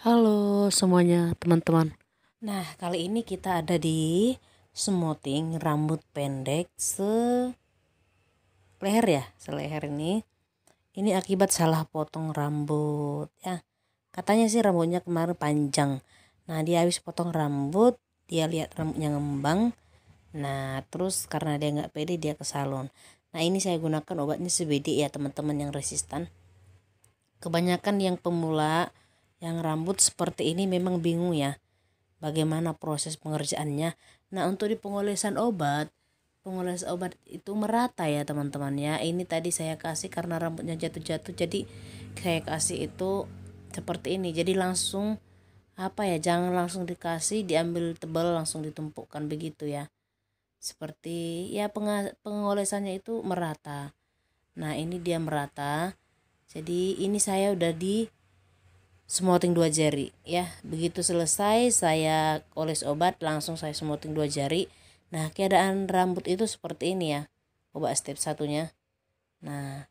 Halo semuanya teman-teman. Nah, kali ini kita ada di smoothing rambut pendek seleher ya, seleher ini. Ini akibat salah potong rambut ya. Katanya sih rambutnya kemarin panjang. Nah, dia habis potong rambut, dia lihat rambutnya ngembang. Nah, terus karena dia nggak pede dia ke salon. Nah, ini saya gunakan obatnya CBD ya teman-teman yang resistan. Kebanyakan yang pemula yang rambut seperti ini memang bingung ya bagaimana proses pengerjaannya. Nah, untuk di pengolesan obat itu merata ya teman-teman ya. Ini tadi saya kasih karena rambutnya jatuh-jatuh, jadi saya kasih itu seperti ini. Jadi langsung jangan langsung dikasih diambil tebal langsung ditumpukkan begitu ya. Seperti ya pengolesannya itu merata. Nah, ini dia merata. Jadi ini saya udah di smoothing 2 jari ya. Begitu selesai saya oles obat langsung saya smoothing 2 jari. Nah, keadaan rambut itu seperti ini ya, obat step satunya. Nah,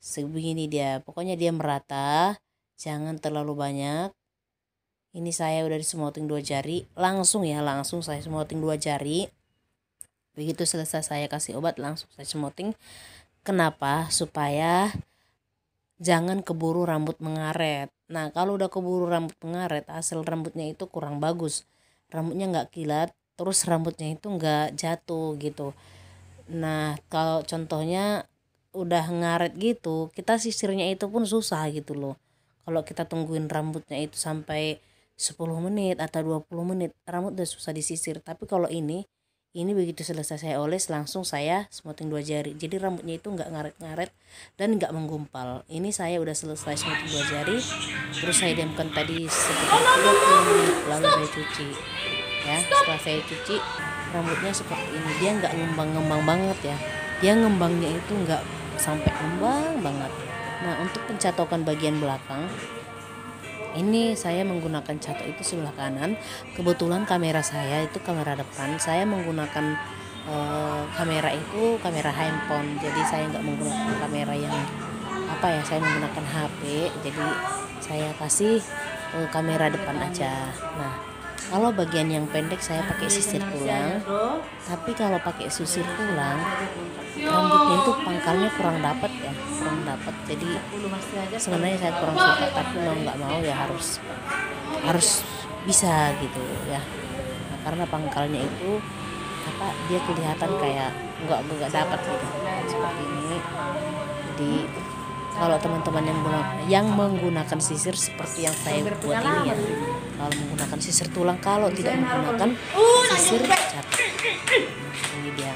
sebegini dia, pokoknya dia merata, jangan terlalu banyak. Ini saya udah di smoothing 2 jari langsung ya, langsung saya smoothing 2 jari. Begitu selesai saya kasih obat langsung saya smoothing. Kenapa? Supaya jangan keburu rambut mengaret. Nah, kalau udah keburu rambut mengaret, hasil rambutnya itu kurang bagus. Rambutnya nggak kilat, terus rambutnya itu nggak jatuh gitu. Nah, kalau contohnya udah ngaret gitu, kita sisirnya itu pun susah gitu loh. Kalau kita tungguin rambutnya itu sampai 10 menit atau 20 menit, rambut udah susah disisir. Tapi kalau ini begitu selesai saya oles langsung saya smoothing 2 jari. Jadi rambutnya itu nggak ngaret-ngaret dan nggak menggumpal. Ini saya udah selesai smoothing 2 jari, terus saya diamkan tadi sekitar 30 menit lalu saya cuci. Ya, setelah saya cuci rambutnya seperti ini, dia nggak ngembang-ngembang banget ya. Dia ngembangnya itu nggak sampai ngembang banget. Nah, untuk pencatokan bagian belakang ini saya menggunakan catok itu sebelah kanan. Kebetulan kamera saya itu kamera depan. Saya menggunakan kamera itu kamera handphone. Jadi saya nggak menggunakan kamera yang saya menggunakan HP. Jadi saya kasih kamera depan aja. Nah, kalau bagian yang pendek saya pakai sisir tulang. Tapi kalau pakai sisir tulang rambutnya itu pangkalnya kurang dapat ya, kurang dapat. Jadi sebenarnya saya kurang suka, tapi mau nggak mau ya harus bisa gitu ya. Nah, karena pangkalnya itu dia kelihatan kayak nggak dapat gitu seperti ini. Jadi kalau teman-teman yang menggunakan sisir seperti yang saya buat ini ya, kalau menggunakan sisir tulang, kalau tidak menggunakan sisir cat, ini dia.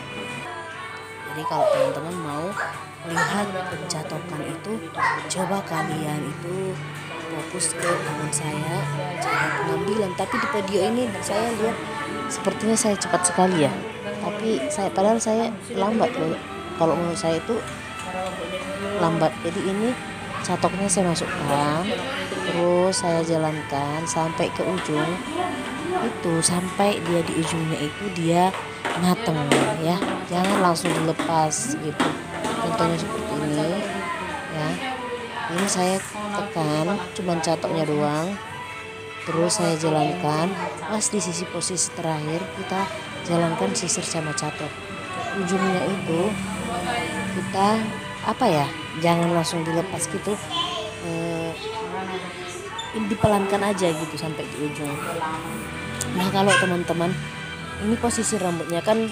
Jadi kalau teman-teman mau melihat pencatokan itu, coba kalian itu fokus ke tangan saya cara pengambilan. Tapi di video ini saya lihat sepertinya saya cepat sekali ya, tapi padahal saya lambat loh. Kalau menurut saya itu lambat. Jadi ini catoknya saya masukkan, terus saya jalankan sampai ke ujung itu, sampai dia di ujungnya itu dia mateng ya, jangan langsung dilepas gitu. Contohnya seperti ini ya, ini saya tekan cuman catoknya doang, terus saya jalankan pas di sisi posisi terakhir kita jalankan sisir sama catok. Ujungnya itu kita jangan langsung dilepas gitu, dipelankan aja gitu sampai di ujung. Nah, kalau teman-teman ini posisi rambutnya kan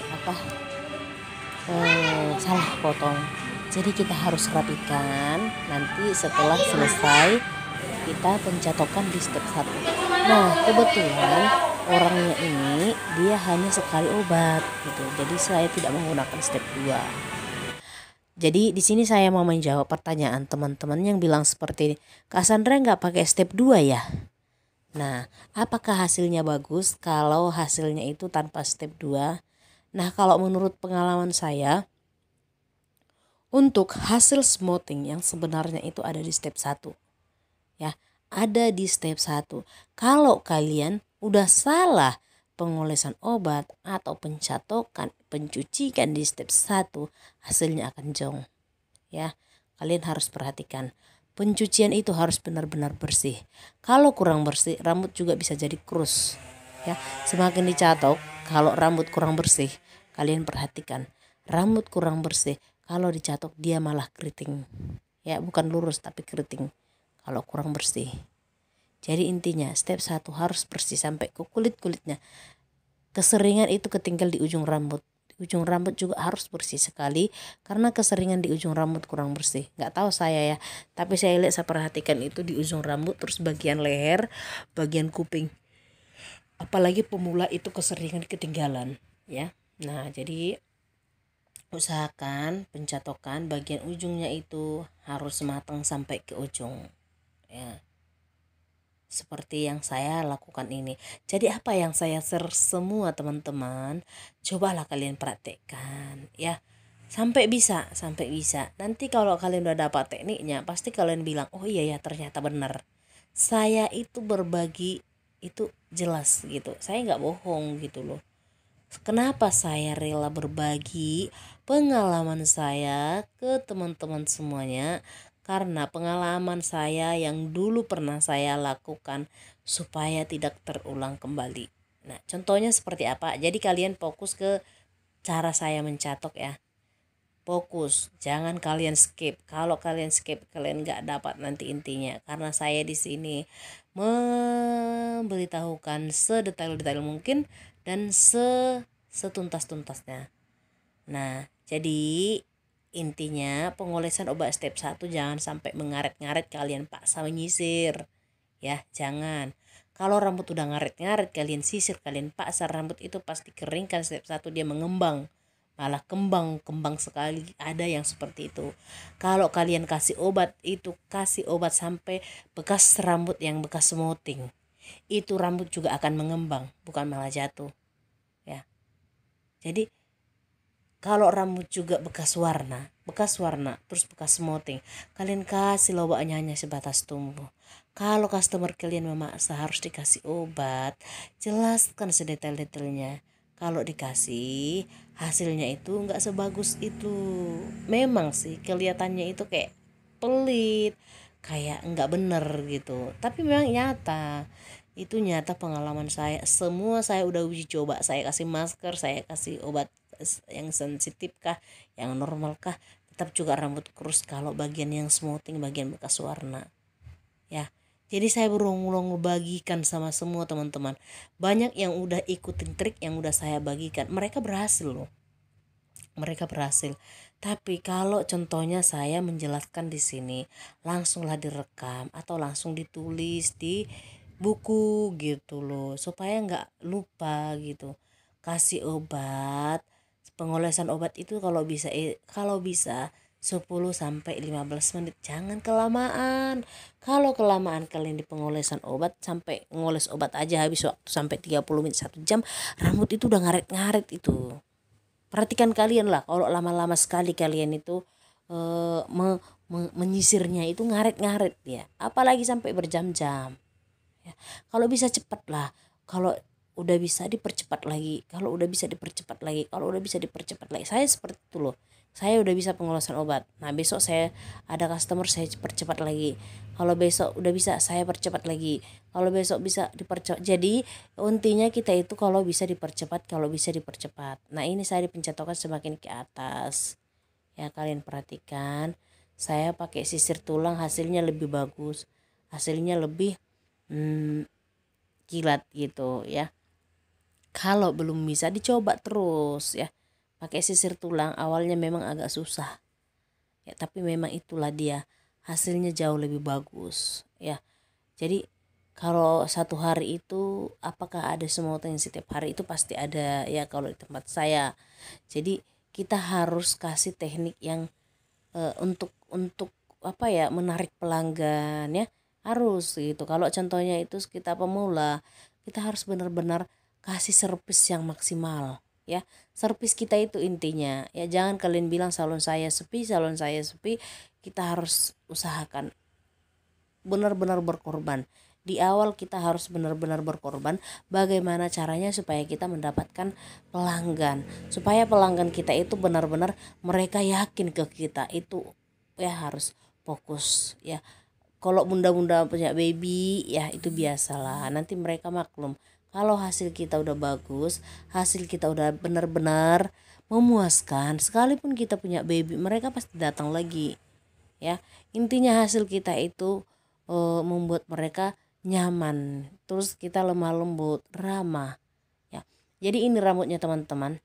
salah potong, jadi kita harus rapikan. Nanti setelah selesai kita pencatokan di step 1. Nah, kebetulan orangnya ini dia hanya sekali obat gitu, jadi saya tidak menggunakan step 2. Jadi di sini saya mau menjawab pertanyaan teman-teman yang bilang seperti ini, Kak Sandra nggak pakai step 2 ya? Nah, apakah hasilnya bagus kalau hasilnya itu tanpa step 2? Nah, kalau menurut pengalaman saya, untuk hasil smoothing yang sebenarnya itu ada di step 1. Ya, ada di step 1. Kalau kalian udah salah pengolesan obat atau pencatokan, pencucikan di step 1, hasilnya akan jong. Ya, kalian harus perhatikan. pencucian itu harus benar-benar bersih. Kalau kurang bersih, rambut juga bisa jadi krus. Ya, semakin dicatok, kalau rambut kurang bersih, kalian perhatikan, rambut kurang bersih, kalau dicatok dia malah keriting. Ya, bukan lurus tapi keriting kalau kurang bersih. Jadi intinya step 1 harus bersih sampai ke kulit-kulitnya. Keseringan itu ketinggal di ujung rambut. Ujung rambut juga harus bersih sekali karena keseringan di ujung rambut kurang bersih. Nggak tahu saya ya, tapi saya lihat, saya perhatikan itu di ujung rambut, terus bagian leher, bagian kuping. Apalagi pemula itu keseringan ketinggalan ya. Nah, jadi usahakan pencatokan bagian ujungnya itu harus matang sampai ke ujung ya. Seperti yang saya lakukan ini. Jadi apa yang saya share semua teman-teman, cobalah kalian praktekkan ya. Sampai bisa. Nanti kalau kalian udah dapat tekniknya, pasti kalian bilang, "Oh iya ya, ternyata benar. Saya itu berbagi itu jelas gitu. Saya nggak bohong gitu loh. Kenapa saya rela berbagi pengalaman saya ke teman-teman semuanya? Karena pengalaman saya yang dulu pernah saya lakukan supaya tidak terulang kembali. Nah, contohnya seperti apa? Jadi kalian fokus ke cara saya mencatok ya. Fokus, jangan kalian skip. Kalau kalian skip, kalian nggak dapat nanti intinya. Karena saya di sini memberitahukan sedetail-detail mungkin dan setuntas-tuntasnya. Nah, jadi intinya pengolesan obat step 1 jangan sampai mengaret-ngaret kalian paksa menyisir. Ya, jangan. Kalau rambut udah ngaret-ngaret kalian sisir, kalian paksa, rambut itu pasti kering kan. Step 1 dia mengembang. Malah kembang sekali, ada yang seperti itu. Kalau kalian kasih obat, itu kasih obat sampai bekas rambut yang bekas smoothing, itu rambut juga akan mengembang, bukan malah jatuh ya. Jadi kalau rambut juga bekas warna terus bekas smoothing, kalian kasih obatnya hanya sebatas tumbuh. Kalau customer kalian memaksa harus dikasih obat, jelaskan sedetail-detailnya. Kalau dikasih hasilnya itu nggak sebagus itu. Memang sih kelihatannya itu kayak pelit, kayak nggak bener gitu, tapi memang nyata. Itu nyata pengalaman saya. Semua saya udah uji coba, saya kasih masker, saya kasih obat yang sensitif kah, yang normal kah, tetap juga rambut kurus kalau bagian yang smoothing, bagian bekas warna ya. Jadi saya berulang-ulang bagikan sama semua teman-teman. Banyak yang udah ikutin trik yang udah saya bagikan, mereka berhasil loh. Mereka berhasil. Tapi kalau contohnya saya menjelaskan di sini, langsunglah direkam atau langsung ditulis di buku gitu loh, supaya nggak lupa gitu. Kasih obat, pengolesan obat itu kalau bisa 10 sampai 15 menit, jangan kelamaan. Kalau kelamaan kalian di pengolesan obat, sampai ngoles obat aja habis waktu sampai 30 menit 1 jam, rambut itu udah ngaret-ngaret itu. Perhatikan kalian lah, kalau lama-lama sekali kalian itu menyisirnya itu ngaret-ngaret ya, apalagi sampai berjam-jam ya. Kalau bisa cepat lah, kalau udah bisa dipercepat lagi, kalau udah bisa dipercepat lagi. Saya seperti itu loh, saya udah bisa pengolesan obat, nah besok saya ada customer, saya percepat lagi. Kalau besok udah bisa, saya percepat lagi. Kalau besok bisa dipercepat. Jadi intinya kita itu kalau bisa dipercepat, nah ini saya dipencetokan semakin ke atas ya. Kalian perhatikan, saya pakai sisir tulang, hasilnya lebih bagus, hasilnya lebih kilat gitu ya. Kalau belum bisa, dicoba terus ya. Pakai sisir tulang awalnya memang agak susah ya, tapi memang itulah dia, hasilnya jauh lebih bagus ya. Jadi kalau 1 hari itu apakah ada smoothing setiap hari, itu pasti ada ya kalau di tempat saya. Jadi kita harus kasih teknik yang untuk apa ya, menarik pelanggan ya, harus gitu. Kalau contohnya itu kita pemula, kita harus benar-benar kasih servis yang maksimal ya. Servis kita itu intinya ya, jangan kalian bilang salon saya sepi. Kita harus usahakan benar-benar berkorban. Di awal kita harus benar-benar berkorban. Bagaimana caranya supaya kita mendapatkan pelanggan, supaya pelanggan kita itu benar-benar mereka yakin ke kita, itu ya harus fokus ya. Kalau bunda-bunda punya baby ya itu biasalah, nanti mereka maklum. Kalau hasil kita udah bagus, hasil kita udah benar-benar memuaskan, sekalipun kita punya baby, mereka pasti datang lagi. Ya, intinya hasil kita itu membuat mereka nyaman, terus kita lemah lembut, ramah. Ya, jadi ini rambutnya teman-teman.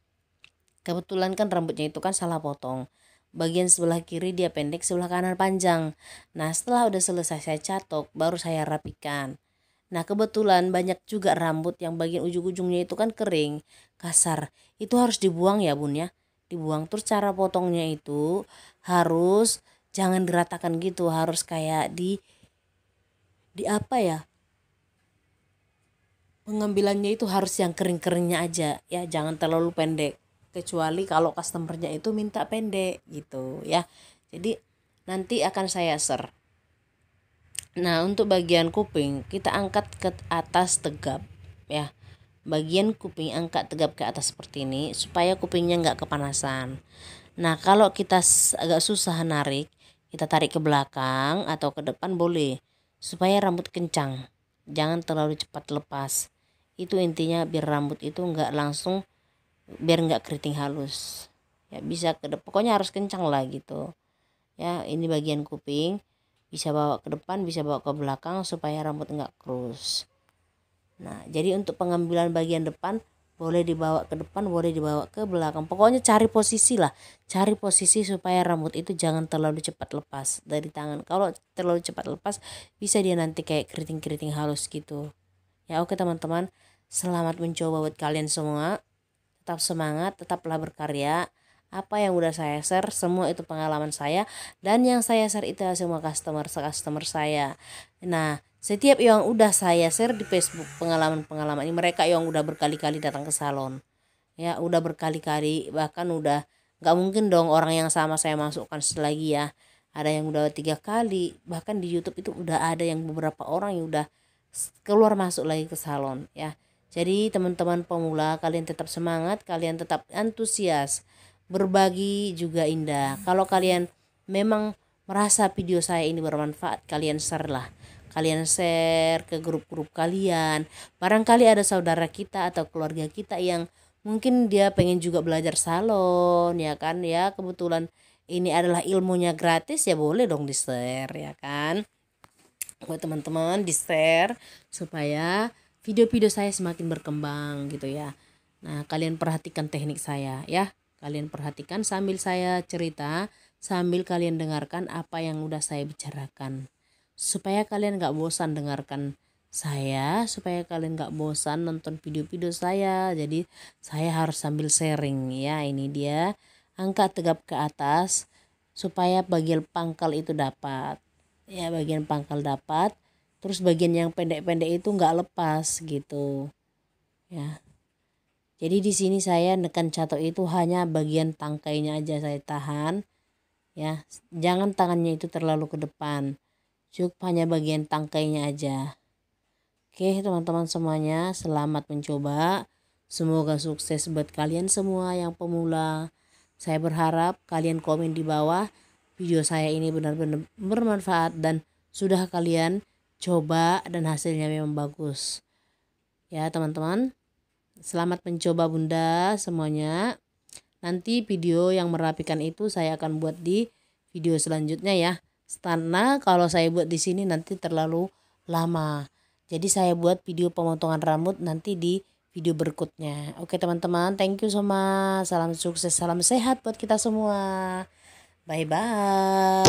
Kebetulan kan rambutnya itu kan salah potong. Bagian sebelah kiri dia pendek, sebelah kanan panjang. Nah setelah udah selesai saya catok, baru saya rapikan. Nah kebetulan banyak juga rambut yang bagian ujung-ujungnya itu kan kering, kasar. Itu harus dibuang ya bun ya. Dibuang. Terus cara potongnya itu harus jangan diratakan gitu, harus kayak di apa ya, pengambilannya itu harus yang kering-keringnya aja ya, jangan terlalu pendek. Kecuali kalau customernya itu minta pendek gitu ya. Jadi nanti akan saya share. Nah untuk bagian kuping kita angkat ke atas tegap ya. Bagian kuping angkat tegap ke atas seperti ini supaya kupingnya nggak kepanasan. Nah kalau kita agak susah narik, kita tarik ke belakang atau ke depan boleh, supaya rambut kencang, jangan terlalu cepat lepas. Itu intinya biar rambut itu nggak langsung, biar nggak keriting halus ya, bisa ke depan, pokoknya harus kencang lah gitu ya. Ini bagian kuping bisa bawa ke depan, bisa bawa ke belakang supaya rambut nggak krus. Nah jadi untuk pengambilan bagian depan boleh dibawa ke depan, boleh dibawa ke belakang, pokoknya cari posisi lah, cari posisi supaya rambut itu jangan terlalu cepat lepas dari tangan. Kalau terlalu cepat lepas bisa dia nanti kayak keriting-keriting halus gitu ya. Oke teman-teman, selamat mencoba buat kalian semua. Tetap semangat, tetaplah berkarya. Apa yang udah saya share semua itu pengalaman saya, dan yang saya share itu semua customer saya. Nah setiap yang udah saya share di Facebook pengalaman-pengalaman ini, mereka yang udah berkali-kali datang ke salon ya, udah berkali-kali, bahkan udah nggak mungkin dong orang yang sama saya masukkan lagi ya. Ada yang udah 3 kali, bahkan di YouTube itu udah ada yang beberapa orang yang udah keluar masuk lagi ke salon ya. Jadi teman-teman pemula, kalian tetap semangat, kalian tetap antusias. Berbagi juga indah. Kalau kalian memang merasa video saya ini bermanfaat, kalian share lah. Kalian share ke grup-grup kalian. Barangkali ada saudara kita atau keluarga kita yang mungkin dia pengen juga belajar salon ya kan ya. Kebetulan ini adalah ilmunya gratis ya, boleh dong di share ya kan. Buat teman-teman di share supaya video-video saya semakin berkembang gitu ya. Nah kalian perhatikan teknik saya ya, kalian perhatikan sambil saya cerita, sambil kalian dengarkan apa yang udah saya bicarakan, supaya kalian gak bosan dengarkan saya, supaya kalian gak bosan nonton video-video saya. Jadi saya harus sambil sharing ya. Ini dia, angkat tegap ke atas supaya bagian pangkal itu dapat ya, bagian pangkal dapat, terus bagian yang pendek-pendek itu nggak lepas gitu ya. Jadi di sini saya nekan catok itu hanya bagian tangkainya aja saya tahan ya, jangan tangannya itu terlalu ke depan, cukup hanya bagian tangkainya aja. Oke teman-teman semuanya, selamat mencoba, semoga sukses buat kalian semua yang pemula. Saya berharap kalian komen di bawah video saya ini benar-benar bermanfaat dan sudah kalian coba dan hasilnya memang bagus ya teman-teman. Selamat mencoba bunda semuanya. Nanti video yang merapikan itu saya akan buat di video selanjutnya ya, karena kalau saya buat di sini nanti terlalu lama. Jadi saya buat video pemotongan rambut nanti di video berikutnya. Oke teman-teman, thank you so much. Salam sukses, salam sehat buat kita semua. Bye bye.